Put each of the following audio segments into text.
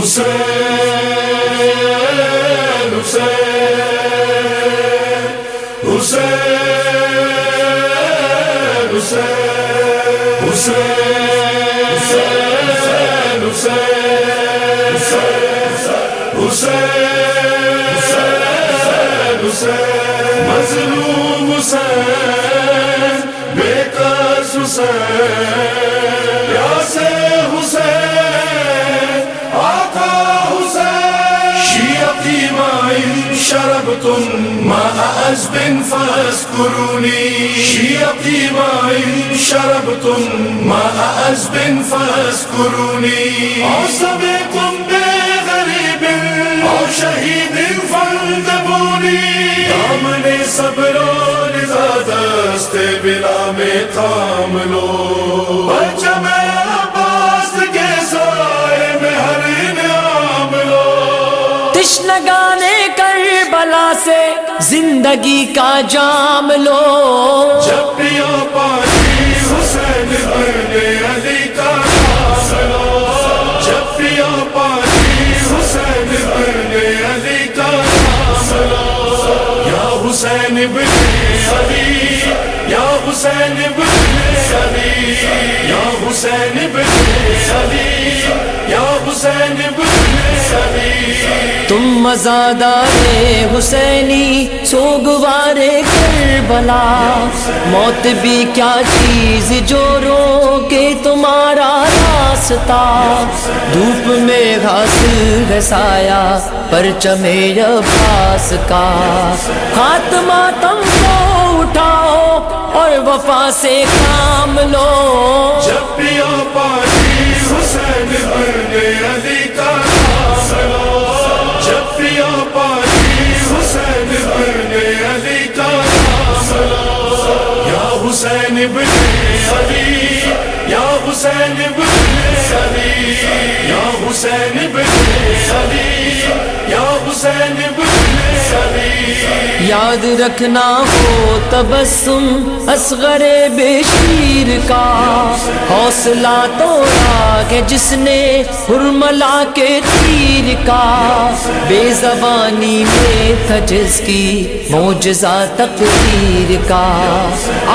حسین حسین حسین حسین حسین مظلوم حسین بے قص حسین یاسر حسین آقا حسین شیعتی مائن شربتم ماء عذب فاذکرونی شیعتی مائن شربتم ماء عذب فاذکرونی عصبکم بغریب اور شہید فانتبونی دامن صبر و رضا دست بلا میں تھام لو پرچم عباس کے سائے میں ہر انعام لو تشنگان کربلا سے زندگی کا جام لو جب پیا پانی حسین ابن علی کا نام لو جب پیا پانی حسین ابن علی کا نام لو یا حسین ابن علی یا حسین ابن علی یا حسین ابن علی یا حسین ابن علی تم مزادار حسینی سوگوار کربلا موت بھی کیا چیز جو روکے تمہارا راستہ دھوپ میں حاصل ہے سایہ پرچم عباس کا ہاتھ ماتم کو اٹھاؤ اور وفا سے کام لو جب پیا پانی حسین ابن علی کا نام لو جب پیا پانی حسین ابن علی کا نام لو یا حسین ابن علی یا حسین ابن علی یا حسین ابن علی یا حسین ابن علی یاد رکھنا ہو تبسم اصغر بشیر کا حوصلہ توڑا کہ جس نے حرملا کے تیر کا بے زبانی میں تھا جس کی معجزہ تقدیر کا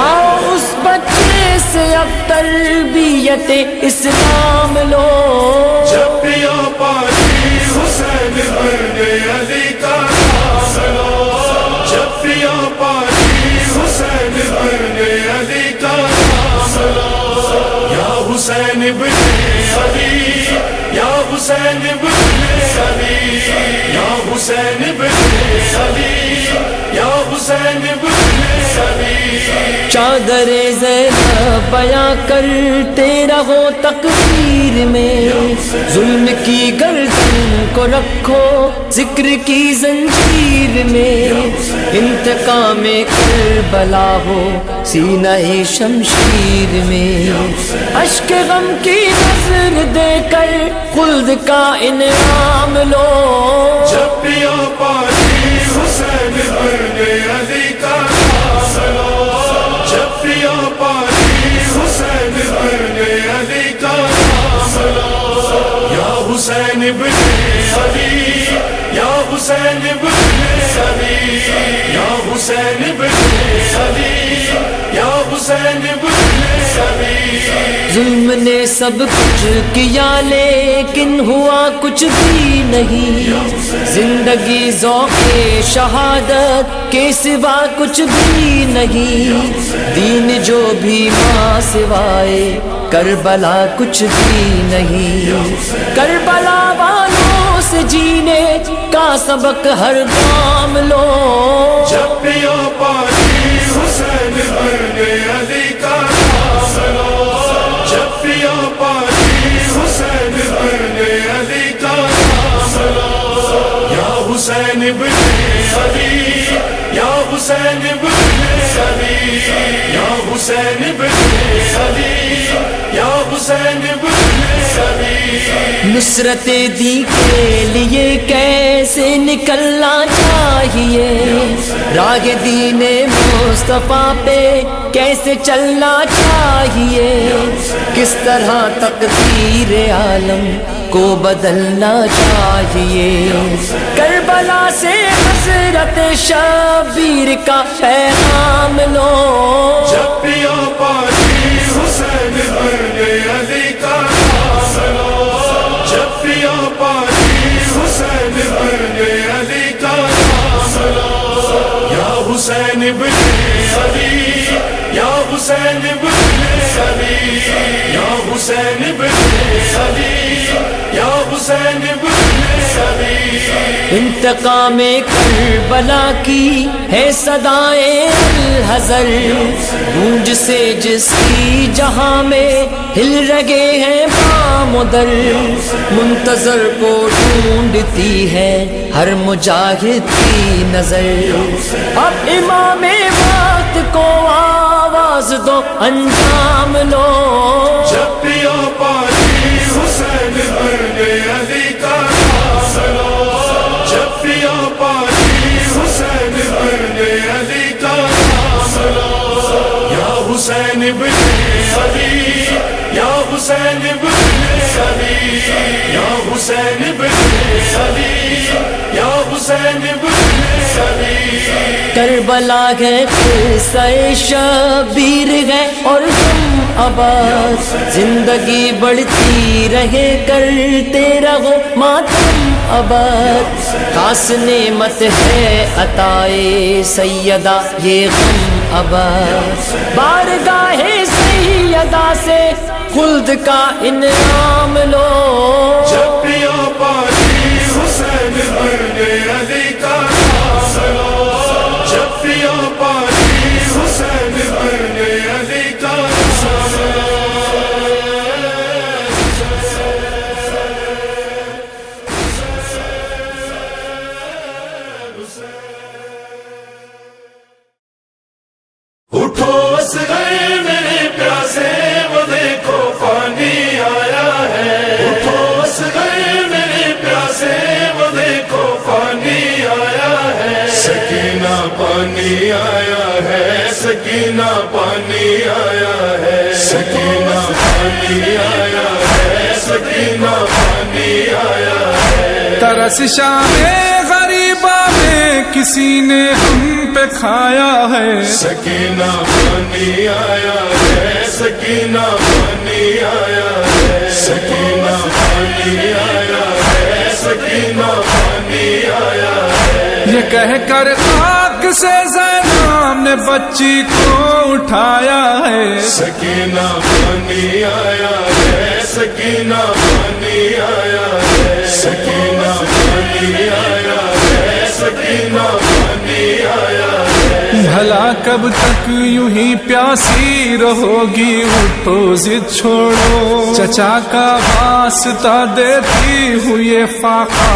آؤ اس بچے سے اب تربیت اسلام لو جب پیا پانی حسین ابن علی کا نام لو جب پیا پانی حسین ابن علی کا نام لو یا حسین ابن علی یا حسین ابن علی یا حسین ابن علی یا حسین ابن علی چادر زینب بیاں کرتے رہو تقدیر میں ظلم کی گردن کو رکھو ذکر کی زنجیر میں انتقام کربلا ہو سینہ شمشیر میں اشک غم کی نظر دے کر خلد کا انعام لو جب پیا پانی حسین ابن علی کا نام لو جب پیا پانی حسین ابن علی کا نام لو یا حسین ابن علی یا حسین ابن علی یا حسین ابن علی یا حسین ابن علی ظلم نے سب کچھ کیا لیکن ہوا کچھ بھی نہیں زندگی ذوق شہادت کے سوا کچھ بھی نہیں دین جو بھی ماں سوائے کربلا کچھ بھی نہیں کربلا والوں سے جینے کا سبق ہر گام لو جب پیا پانی حسین ابن علی کا نام لو جب پیا پانی حسین ابن علی کا نام لو یا حسین ابن علی یا حسین ابن علی یا حسین ابن علی یا حسین ابن علی نصرت دی کے لیے کیسے نکلنا چاہیے راہ دین مصطفیٰ پہ کیسے چلنا چاہیے کس طرح تقدیر عالم کو بدلنا چاہیے۔ کربلا سے حضرت شبیر کا پیغام لو، جب پیا پاکی حسین ابن علی کا نام لو، جب پیا پاکی حسین ابن علی کا نام لو، یا حسین ابن علی، یا حسین ابن علی، یا حسین ابن علی، یا حسین ابن علی۔ انتقام کربلا کی ہے صدائیں الحذر، گونج سے جس کی جہاں میں ہل رگے ہیں بام و در، منتظر کو ڈھونڈتی ہے ہر مجاہد کی نظر۔ اب امام وقت کو آواز دو، انجام لو، جب پیا پاکی حسین ابن علی کا نام لو، جب پیا پاکی حسین ابن علی کا نام لو، یا حسین ابن علی، یا حسین ابن علی، یا حسین ابن علی، یا حسین ابن علی۔ کربلا ہے قصہ شبیر ہے اور ہم آباد، زندگی بڑھتی رہے کرتے رہو ماتم آباد، خاص نعمت ہے عطائے سیدہ یہ غم آباد، بارگاہ سیدہ سے خلد کا انعام لو، جب پیا پاکی حسین ابن علی کا نام لو، جب پیا پاکی حسین ابن علی کا نام لو۔ اٹھو اصغر میرے پیاسے، وہ دیکھو پانی آیا ہے، اٹھو اصغر میرے پیاسے، وہ دیکھو پانی آیا ہے، سکینہ پانی آیا ہے، سکینہ پانی آیا ہے، سکینہ پانی آیا ہے، سکینہ پانی آیا ہے۔ ترس شام غریبہ میں کسی نے ہم پہ کھایا ہے، سکینہ پانی آیا ہے، سکینہ پانی آیا ہے، سکینہ پانی آیا ہے، سکینہ پانی آیا ہے۔ یہ کہہ کر خاک سے زینب نے بچی کو اٹھایا ہے، سکینہ پانی آیا ہے، سکینہ پانی آیا ہے، سکینہ پانی آیا ہے، سکینہ پانی آیا ہے۔ بھلا کب تک یوں ہی پیاسی رہوگی، اٹھو ضد چھوڑو، چچا کا واسطہ دیتی ہوئے فاقہ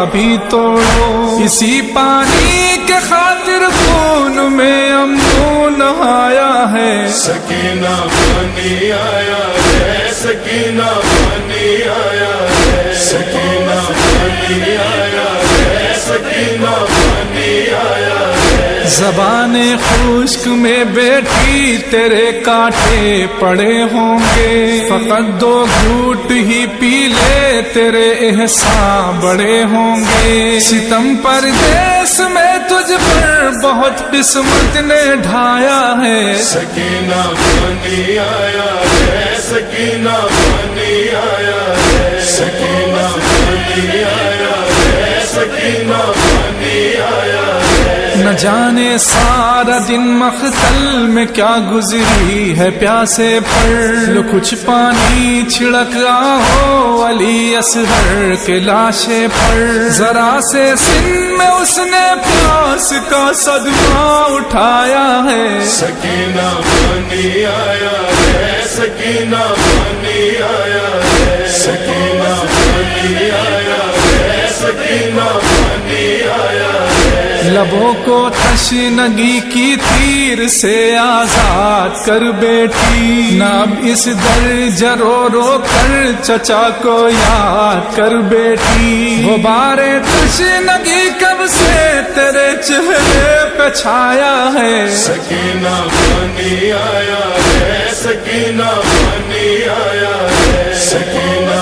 ابھی توڑو، اسی پانی کے خاطر خون میں امنو نہایا ہے، سکینہ پانی آیا ہے، سکینہ پانی آیا ہے، سکینہ پانی آیا ہے، سکینہ پانی آیا ہے۔ زبان خشک میں بیٹی تیرے کانٹے پڑے ہوں گے، فقط 2 گھوٹ ہی پی لے تیرے احسان بڑے ہوں گے، ستم پردیس میں تجھ پر بہت قسمت نے ڈھایا ہے، سکینہ پانی آیا ہے، سکینہ پانی آیا ہے، سکینہ پانی آیا ہے، سکینہ پانی آیا ہے۔ نہ جانے سارا دن مقتل میں کیا گزری ہے پیاسے پر، لو کچھ پانی چھڑک آؤ علی اصغر کے لاشے پر، ذرا سے سن میں اس نے پیاس کا صدمہ اٹھایا ہے، سکینہ پانی آیا ہے، سکینہ پانی آیا ہے، سکینہ پانی آیا ہے، سکینہ پانی آیا ہے۔ لبوں کو تشنگی کی تیر سے آزاد کر بیٹی، نہ اب اس درجہ رو رو کر چچا کو یاد کر بیٹی، غبار تشنگی کب سے تیرے چہرے پہ چھایا ہے، سکینہ پانی آیا ہے، سکینہ پانی آیا ہے، سکینہ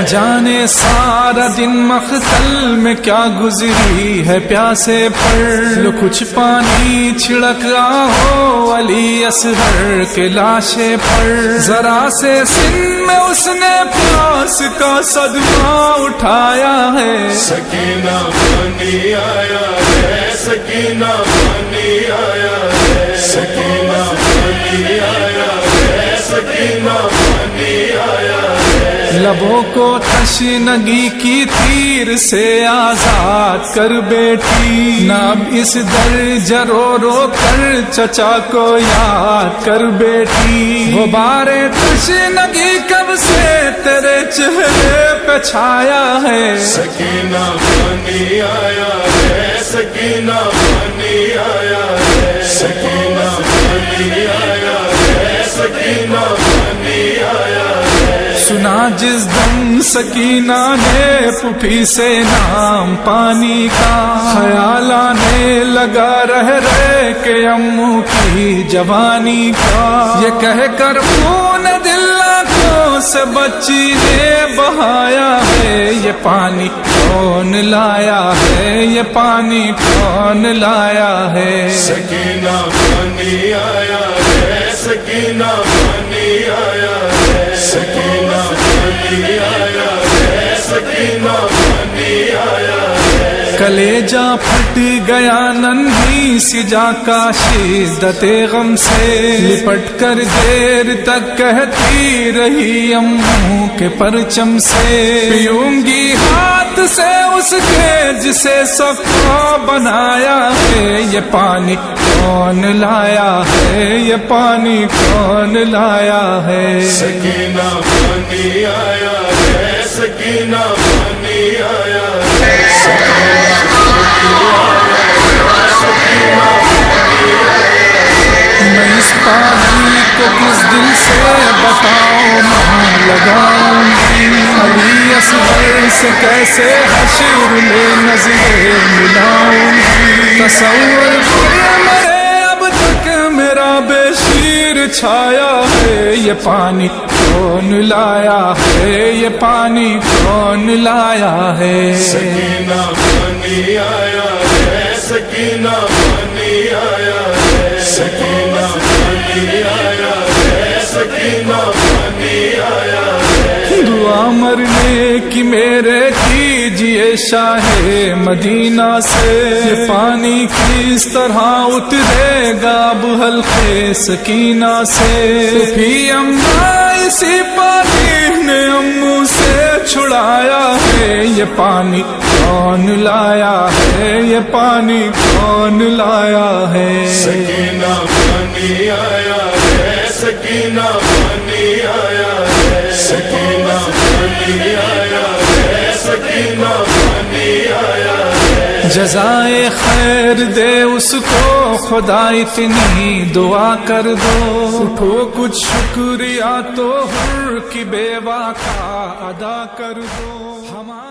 نہ جانے سارا دن مختل میں کیا گزری ہے پیاسے پر، لو کچھ پانی چھڑک رہا ہو علی اصغر کے لاشے پر، ذرا سے سن میں اس نے پیاس کا صدمہ اٹھایا ہے، سکینہ پانی آیا ہے، سکینہ پانی آیا ہے، سکینہ پانی آیا ہے، سکینہ پانی آیا ہے، لبوں کو تشنگی کی تیر سے آزاد کر بیٹی، نہ اب اس درج رو رو کر چچا کو یاد کر بیٹی، غبار تشنگی کب سے تیرے چہرے پہ چھایا ہے، سکینہ پانی آیا ہے، سکینہ پانی آیا ہے، سکینہ پانی آیا ہے، سکینہ پانی آیا ہے، سنا جس دم سکینہ نے پھوپھی سے نام پانی کا، خیال آنے لگا رہ کہ امو کی جوانی کا، یہ کہہ کر خون دل آنکھوں سے بچی نے بہایا ہے، یہ پانی کون لایا ہے، یہ پانی کون لایا ہے، سکینہ پانی آیا ہے، سکینہ پانی آیا ہے، سکینہ پانی آیا ہے، سکینہ پانی آیا ہے، کلیجہ پھٹ گیا ننھی سی جا کا شدت غم سے، لپٹ کر دیر تک کہتی رہی امو کے پرچم سے، پیوں گی ہاتھ سے اس کے جسے صفا بنایا ہے، یہ پانی کون لایا ہے، یہ پانی کون لایا ہے، سکینہ پانی آیا ہے، سکینہ پانی آیا ہے، سکینہ پانی آیا ہے، سکینہ پانی آیا ہے، میں اس پانی کو کس دل سے بتاؤں ماں لگاؤں گی، علی اصغر سے کیسے حشر میں نظریں ملاؤں گی، تصور کر میرے اب تک میرا بے شیر چھایا ہے، یہ پانی کون لایا ہے، یہ پانی کون لایا ہے، سکینہ پانی آیا ہے، سکینہ پانی آیا ہے، سکینہ پانی آیا ہے، سکینہ پانی آیا ہے، دعا مرنے کی میرے کیجئے شاہ مدینہ سے، یہ پانی کس طرح اترے گا اب حلقے سکینہ سے، پھر اماں اسی پانی نے امو سے چھڑایا ہے، یہ پانی کون لایا ہے، یہ پانی کون لایا ہے، سکینہ پانی آیا ہے، سکینہ پانی آیا ہے، سکینہ پانی آیا ہے، سکینہ پانی آیا ہے، جزائے خیر دے اس کو خدا اتنی دعا کر دو، اٹھو کچھ شکریہ تو حر کی بیوہ کا ادا کر دو، ہمارا